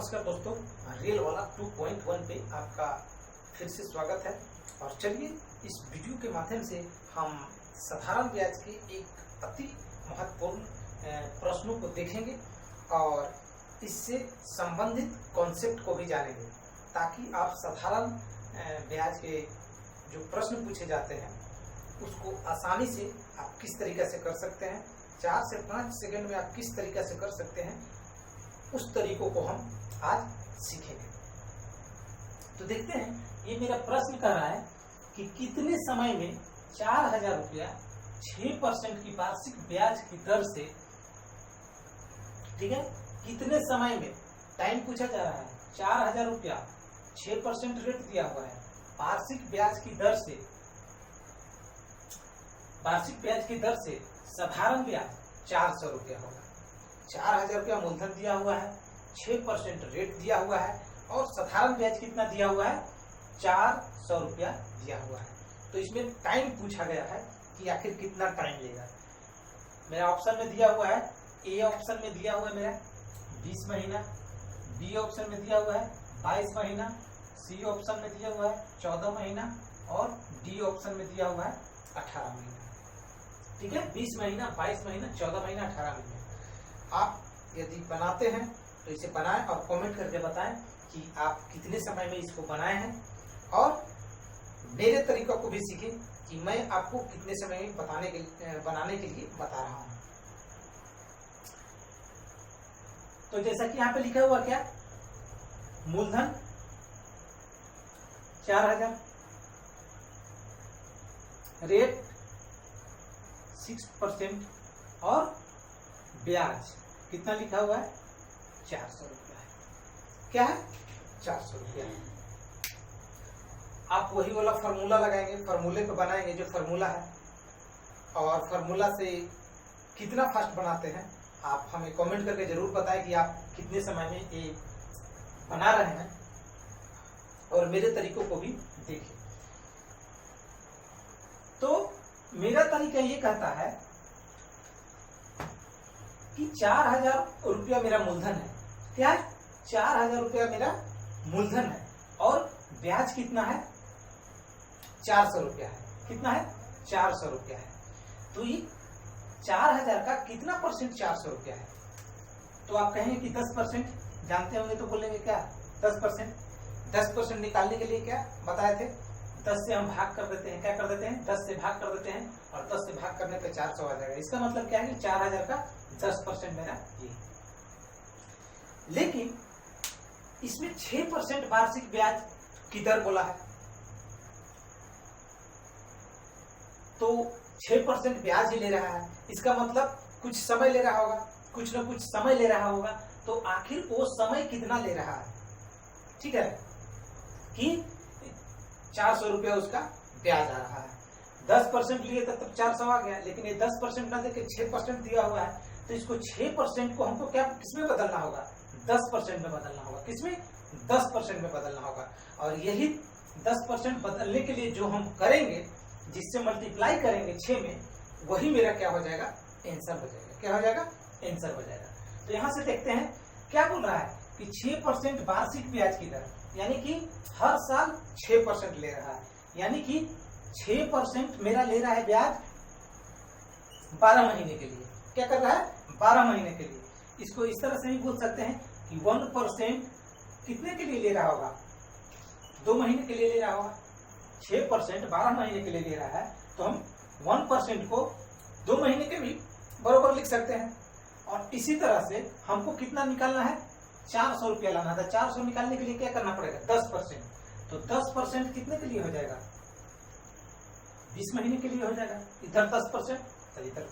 नमस्कार दोस्तों, रियल वाला 2.1 पे आपका फिर से स्वागत है। और चलिए इस वीडियो के माध्यम से हम साधारण ब्याज के एक अति महत्वपूर्ण प्रश्नों को देखेंगे और इससे संबंधित कॉन्सेप्ट को भी जानेंगे, ताकि आप साधारण ब्याज के जो प्रश्न पूछे जाते हैं उसको आसानी से आप किस तरीके से कर सकते हैं, 4 से 5 सेकंड में आप किस तरीके से कर सकते हैं, उस तरीकों को हम आज सीखेंगे। तो देखते हैं, ये मेरा प्रश्न कर रहा है कि कितने समय में 4000 रुपया 6% की वार्षिक ब्याज की दर से, ठीक है, कितने समय में, टाइम पूछा जा रहा है, 4000 रुपया 6% रेट दिया हुआ है, वार्षिक ब्याज की दर से, वार्षिक ब्याज की दर से साधारण ब्याज 400 रुपया होगा। 4000 रुपया मूलधन दिया हुआ है, 6% रेट दिया हुआ है और साधारण ब्याज कितना दिया हुआ है, 400 रुपया दिया हुआ है। तो इसमें टाइम पूछा गया है कि आखिर कितना टाइम लेगा। मेरा ऑप्शन में दिया हुआ है, ए ऑप्शन में दिया हुआ है मेरा 20 महीना, बी ऑप्शन में दिया हुआ है 22 महीना, सी ऑप्शन में दिया हुआ है 14 महीना और डी ऑप्शन में दिया हुआ है 18 महीना। ठीक है, 20 महीना, 22 महीना, 14 महीना, 18 महीना। आप यदि बनाते हैं तो इसे बनाएं और कमेंट करके बताएं कि आप कितने समय में इसको बनाए हैं, और मेरे तरीकों को भी सीखें कि मैं आपको कितने समय में बनाने के लिए बता रहा हूं। तो जैसा कि यहाँ पे लिखा हुआ क्या, मूलधन 4000, रेट 6% और ब्याज कितना लिखा हुआ है, 400 रुपया है। क्या है, 400 रुपया है। आप वही वाला फॉर्मूला लगाएंगे, फॉर्मूले पे बनाएंगे जो फॉर्मूला है, और फॉर्मूला से कितना फास्ट बनाते हैं आप हमें कमेंट करके जरूर बताएं कि आप कितने समय में ये बना रहे हैं, और मेरे तरीकों को भी देखें। तो मेरा तरीका ये कहता है कि 4000 रुपया मेरा मूलधन है। क्या है, 4000 रुपया मेरा मूलधन है और ब्याज कितना है, 400 रुपया है। कितना है, 400 रुपया है। तो ये 4000 का कितना परसेंट 400 रुपया है, तो आप कहेंगे कि 10%, जानते होंगे तो बोलेंगे क्या 10%। 10% निकालने के लिए क्या बताए थे, 10 से हम भाग कर देते हैं। क्या कर देते हैं, 10 से भाग कर देते हैं, और 10 से भाग करने पे 400 आ जाएगा। इसका मतलब क्या है कि 4000 का 10% मेरा ये। लेकिन इसमें 6% वार्षिक ब्याज की दर बोला है, तो 6% ब्याज ही ले रहा है। इसका मतलब कुछ समय ले रहा होगा, कुछ ना कुछ समय ले रहा होगा। तो आखिर वो समय कितना ले रहा है, ठीक है, कि 400 रुपया उसका ब्याज आ रहा है। 10% लिए तब 400 आ गया, लेकिन ये 10% ना देके 6% दिया हुआ है, तो इसको 6% को हमको क्या किसमें बदलना होगा, 10% में बदलना होगा। किसमें, 10% में बदलना होगा। और यही 10% बदलने के लिए जो हम करेंगे, जिससे मल्टीप्लाई करेंगे 6 में, वही मेरा क्या हो जाएगा, आंसर हो जाएगा। क्या हो जाएगा, आंसर हो जाएगा। तो यहां से देखते हैं क्या बोल रहा है कि 6% वार्षिक ब्याज की दर, यानी कि हर साल 6% ले रहा है, यानी कि 6% मेरा ले रहा है ब्याज 12 महीने के लिए। क्या कर रहा है, 12 महीने के लिए। इसको इस तरह से भी बोल सकते हैं कि 1% कितने के लिए ले रहा होगा, 2 महीने के लिए ले रहा होगा। 6% 12 महीने के लिए ले रहा है, तो हम 1% को 2 महीने के भी बरोबर लिख सकते हैं। और इसी तरह से हमको कितना निकालना है, 400 रुपया लाना था। 400 निकालने के लिए क्या करना पड़ेगा, 10%। तो 10% कितने के लिए हो जाएगा, 20 महीने के लिए हो जाएगा। इधर 10%, तो इधर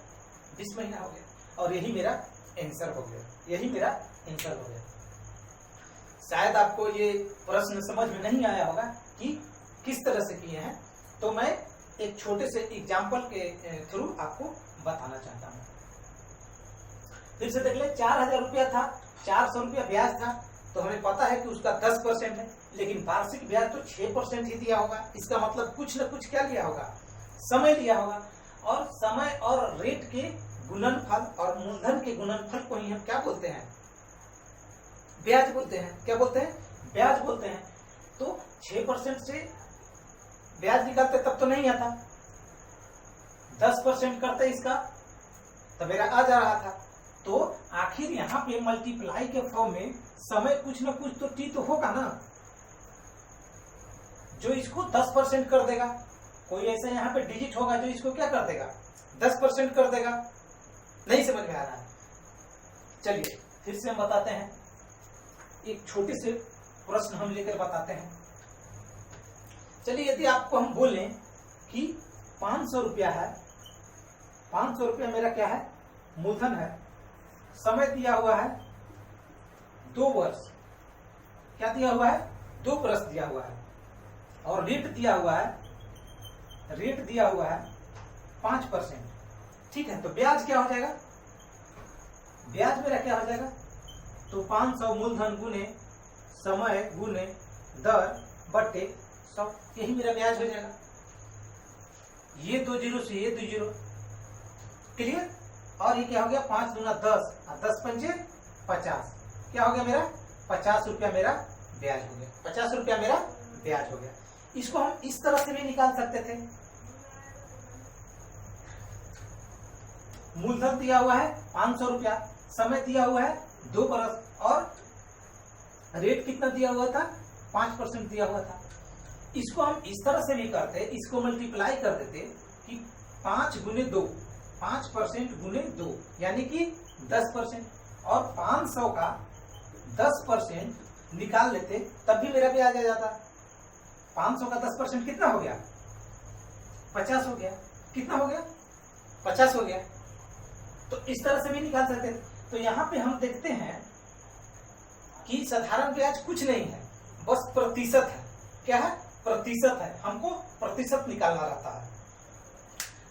20 महीना हो गया, और यही मेरा आंसर हो गया। यही मेरा आंसर हो गया। शायद आपको ये प्रश्न समझ में नहीं आया होगा कि किस तरह से किए हैं, तो मैं एक छोटे से एग्जाम्पल के थ्रू आपको बताना चाहता हूँ। फिर से देख ले, 4000 रुपया था, 400 रुपया ब्याज था, तो हमें पता है कि उसका 10% है, लेकिन वार्षिक ब्याज तो 6% ही दिया होगा। इसका मतलब कुछ न कुछ क्या लिया होगा, समय लिया होगा। और समय और रेट के गुणनफल और मूलधन के गुणनफल को ही हम क्या बोलते हैं, ब्याज बोलते हैं। क्या बोलते हैं? ब्याज बोलते हैं। तो 6% से ब्याज निकालते तब तो नहीं आता, 10% करते इसका तब मेरा आ जा रहा था। तो आखिर यहाँ पे मल्टीप्लाई के फॉर्म में समय कुछ ना कुछ तो टी तो होगा ना, जो इसको 10% कर देगा। कोई ऐसा यहाँ पे डिजिट होगा जो इसको क्या कर देगा? 10% कर देगा। नहीं समझ में आ रहा है? चलिए फिर से हम बताते हैं, एक छोटे से प्रश्न हम लेकर बताते हैं। चलिए यदि आपको हम बोलें कि 500 रुपया है, 500 रुपया मेरा क्या है? मूलधन है। समय दिया हुआ है 2 वर्ष। क्या दिया हुआ है? 2 वर्ष दिया हुआ है। और रेट दिया हुआ है, रेट दिया हुआ है 5%। ठीक है, तो ब्याज क्या हो जाएगा? ब्याज मेरा क्या हो जाएगा? तो 500 मूलधन गुने समय गुने दर बट्टे 100, यही मेरा ब्याज हो जाएगा। ये 2 जीरो से ये 2 जीरो, क्लियर। और ये क्या हो गया? 5 दूना 10 और 10 पंचे 50। क्या हो गया मेरा? 50 रुपया मेरा ब्याज हो गया। 50 रुपया मेरा ब्याज हो गया। इसको हम इस तरह से भी निकाल सकते थे। मूलधन दिया हुआ है 500 रुपया, समय दिया हुआ है 2 बरस, और रेट कितना दिया हुआ था? 5% दिया हुआ था। इसको हम इस तरह से भी करते, इसको मल्टीप्लाई कर देते कि 5 गुने 2, 5% गुने 2 यानी कि 10%, और 500 का 10% निकाल लेते तब भी मेरा ब्याज आ जाता। 500 का 10% कितना हो गया? 50 हो गया। कितना हो गया? 50 हो गया। तो इस तरह से भी निकाल सकते थे। तो यहाँ पे हम देखते हैं कि साधारण ब्याज कुछ नहीं है, बस प्रतिशत है। क्या है? प्रतिशत है। हमको प्रतिशत निकालना रहता है।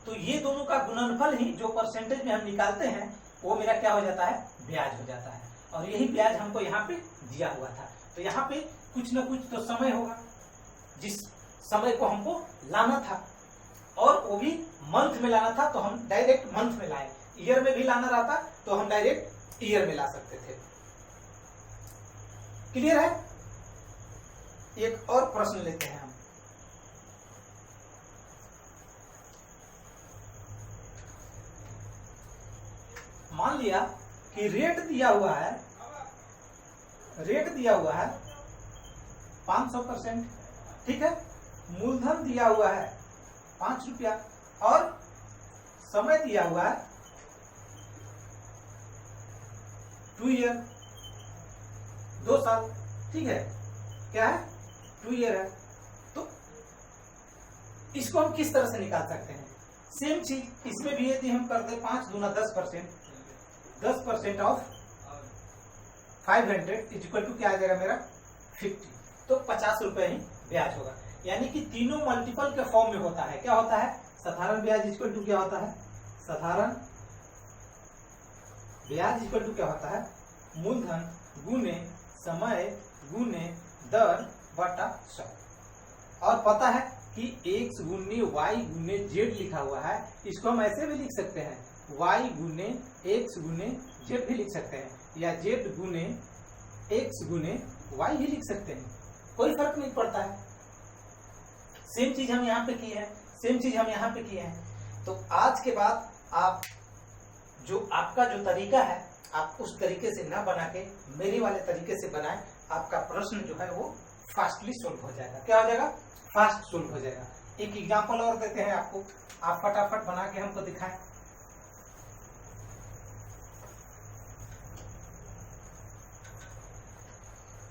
तो ये दोनों का गुणनफल ही जो परसेंटेज में हम निकालते हैं वो मेरा क्या हो जाता है? ब्याज हो जाता है। और यही ब्याज हमको यहाँ पे दिया हुआ था। तो यहाँ पे कुछ ना कुछ तो समय होगा, जिस समय को हमको लाना था, और वो भी मंथ में लाना था, तो हम डायरेक्ट मंथ में लाए। ईयर में भी लाना रहता तो हम डायरेक्ट ईयर में ला सकते थे। क्लियर है? एक और प्रश्न लेते हैं हम। मान लिया कि रेट दिया हुआ है, रेट दिया हुआ है 500%, ठीक है। मूलधन दिया हुआ है 5 रुपया, और समय दिया हुआ है 2 ईयर, 2 साल, ठीक है। क्या है? 2 ईयर है। तो इसको हम किस तरह से निकाल सकते हैं? सेम चीज इसमें भी यदि हम करते 5 दूना 10%, 10% ऑफ 500 इज इक्वल टू क्या आ जाएगा मेरा? 50। तो 50 रुपए ही ब्याज होगा। यानी कि तीनों मल्टीपल के फॉर्म में होता है। क्या होता है? साधारण ब्याज इक्वल टू क्या होता है? साधारण ब्याज इक्वल टू क्या होता है? मूलधन गुने समय गुने दर बटा 100। और पता है कि x गुने y गुने z लिखा हुआ है, इसको हम ऐसे भी लिख सकते हैं, y गुने x गुने z भी लिख सकते हैं, या z गुने x गुने y भी लिख सकते हैं। कोई फर्क नहीं पड़ता है। सेम चीज हम यहाँ पे की है, सेम चीज हम यहाँ पे किए हैं। तो आज के बाद आप जो आपका जो तरीका है, आप उस तरीके से ना बना के मेरे वाले तरीके से बनाएं। आपका प्रश्न जो है वो फास्टली सोल्व हो जाएगा। क्या हो जाएगा? फास्ट सोल्व हो जाएगा। एक एग्जांपल और देते हैं आपको, आप फटाफट बना के हमको दिखाएं।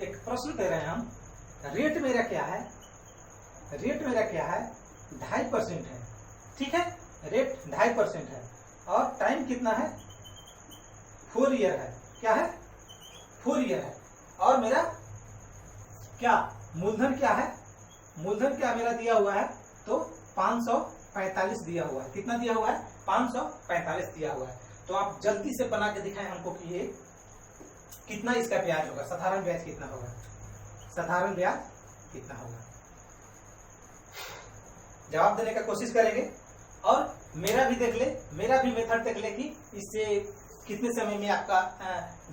एक प्रश्न दे रहे हैं हम, रेट मेरा क्या है? रेट मेरा क्या है? 2.5% है, ठीक है। रेट 2.5% है, और टाइम कितना है? 4 ईयर है। क्या है? 4 ईयर है। और मेरा क्या मूलधन क्या है? मूलधन क्या मेरा दिया हुआ है? तो 545 दिया हुआ है। कितना दिया हुआ है? 545 दिया हुआ है। तो आप जल्दी से बना के दिखाएं हमको कि ये कितना इसका ब्याज होगा, साधारण ब्याज कितना होगा, साधारण ब्याज कितना होगा। जवाब देने का कोशिश करेंगे, और मेरा भी देख ले, मेरा भी मेथड देख ले कि इससे कितने समय में आपका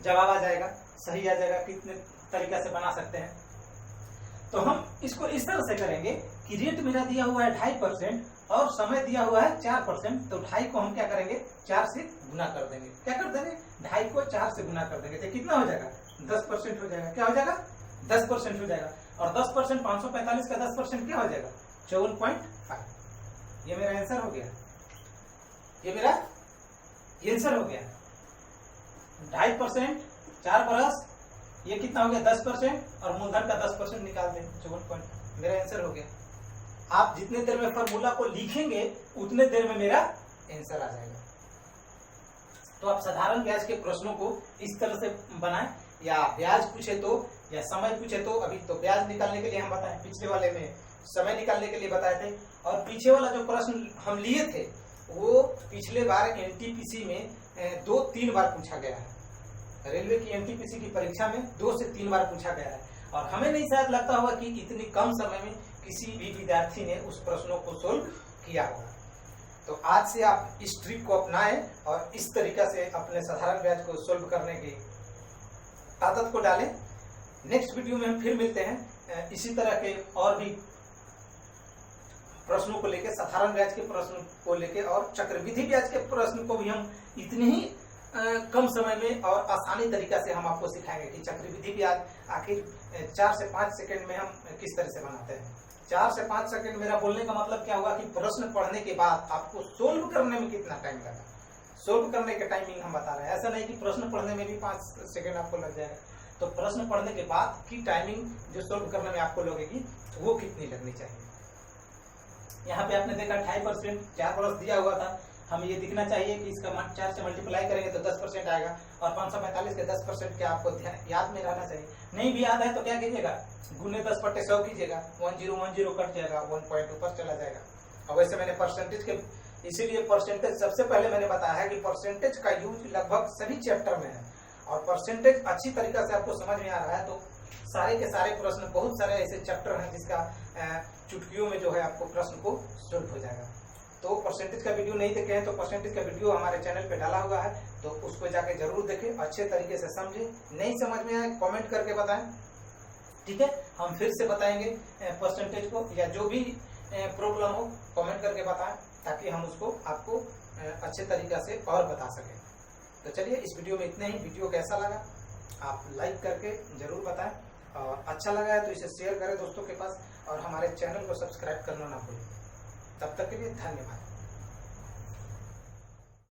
जवाब आ जाएगा। सही आ जाएगा, कितने तरीका से बना सकते हैं। तो हम इसको इस तरह से करेंगे कि रेट मेरा दिया हुआ है 2.5% और समय दिया हुआ है 4%, तो 2.5 को हम क्या करेंगे 4 से गुना कर देंगे। क्या कर देंगे 2.5 को 4 से गुना कर देंगे, तो कितना हो जाएगा 10% हो जाएगा। क्या हो जाएगा 10% हो जाएगा। और 10% 545 का 10% क्या हो जाएगा 54.5। ये मेरा आंसर हो गया, ये मेरा आंसर हो गया। 2.5% 4 बरस, ये कितना हो गया 10%, और मूलधन का 10% निकाल दें 54. मेरा आंसर हो गया। आप जितने देर में फॉर्मूला को लिखेंगे उतने देर में मेरा आंसर आ जाएगा। तो आप साधारण ब्याज के प्रश्नों को इस तरह से बनाएं, या ब्याज पूछे तो या समय पूछे तो। अभी तो ब्याज निकालने के लिए हम बताए, पिछले वाले में समय निकालने के लिए बताए थे। और पीछे वाला जो प्रश्न हम लिए थे वो पिछले बार एनटीपीसी में 2-3 बार पूछा गया है। रेलवे की एनटीपीसी की परीक्षा में 2 से 3 बार पूछा गया है, और हमें नहीं शायद लगता होगा कि इतनी कम समय में किसी भी विद्यार्थी ने उस प्रश्नों को सोल्व किया होगा। तो आज से आप इस ट्रिक को अपनाएं और इस तरीका से अपने साधारण ब्याज को सोल्व करने की आदत को डालें। नेक्स्ट वीडियो में हम फिर मिलते हैं इसी तरह के और भी प्रश्नों को लेकर, साधारण ब्याज के प्रश्न को लेकर, और चक्रवृद्धि ब्याज के प्रश्न को भी हम इतने ही कम समय में और आसानी तरीका से हम आपको सिखाएंगे कि चक्रवृद्धि ब्याज आखिर 4 से 5 सेकंड में हम किस तरह से बनाते हैं। 4 से 5 सेकंड मेरा बोलने का मतलब क्या हुआ कि प्रश्न पढ़ने के बाद आपको सोल्व करने में कितना टाइम लगा, सोल्व करने का टाइमिंग हम बता रहे हैं। ऐसा नहीं कि प्रश्न पढ़ने में भी 5 सेकंड आपको लग जाएगा। तो प्रश्न पढ़ने के बाद की टाइमिंग जो सोल्व करने में आपको लगेगी वो कितनी लगनी चाहिए। यहाँ पे आपने देखा 2.5% 4 बरस दिया हुआ था। हमें ये दिखना चाहिए कि इसका 4 से मल्टीप्लाई करेंगे तो 10% आएगा, और 545 के 10% क्या आपको याद में रहना चाहिए। नहीं भी याद है तो क्या कीजिएगा, गुने 10/100 कीजिएगा, 1010 कट जाएगा, 1 पॉइंट ऊपर चला जाएगा। और वैसे मैंने परसेंटेज के, इसीलिए परसेंटेज सबसे पहले मैंने बताया है कि परसेंटेज का यूज लगभग सभी चैप्टर में है, और परसेंटेज अच्छी तरीका से आपको समझ में आ रहा है तो सारे के सारे प्रश्न, बहुत सारे ऐसे चैप्टर हैं जिसका चुटकियों में जो है आपको प्रश्न को सोल्व हो जाएगा। तो परसेंटेज का वीडियो नहीं देखे हैं तो परसेंटेज का वीडियो हमारे चैनल पे डाला हुआ है, तो उसको जाके जरूर देखें, अच्छे तरीके से समझें। नहीं समझ में आए कमेंट करके बताएं, ठीक है। हम फिर से बताएंगे परसेंटेज को, या जो भी प्रॉब्लम हो कमेंट करके बताएं, ताकि हम उसको आपको अच्छे तरीका से और बता सकें। तो चलिए इस वीडियो में इतने ही। वीडियो कैसा लगा आप लाइक करके जरूर बताएं, और अच्छा लगा है तो इसे शेयर करें दोस्तों के पास, और हमारे चैनल को सब्सक्राइब करना ना भूलें। तब तक के लिए धन्यवाद।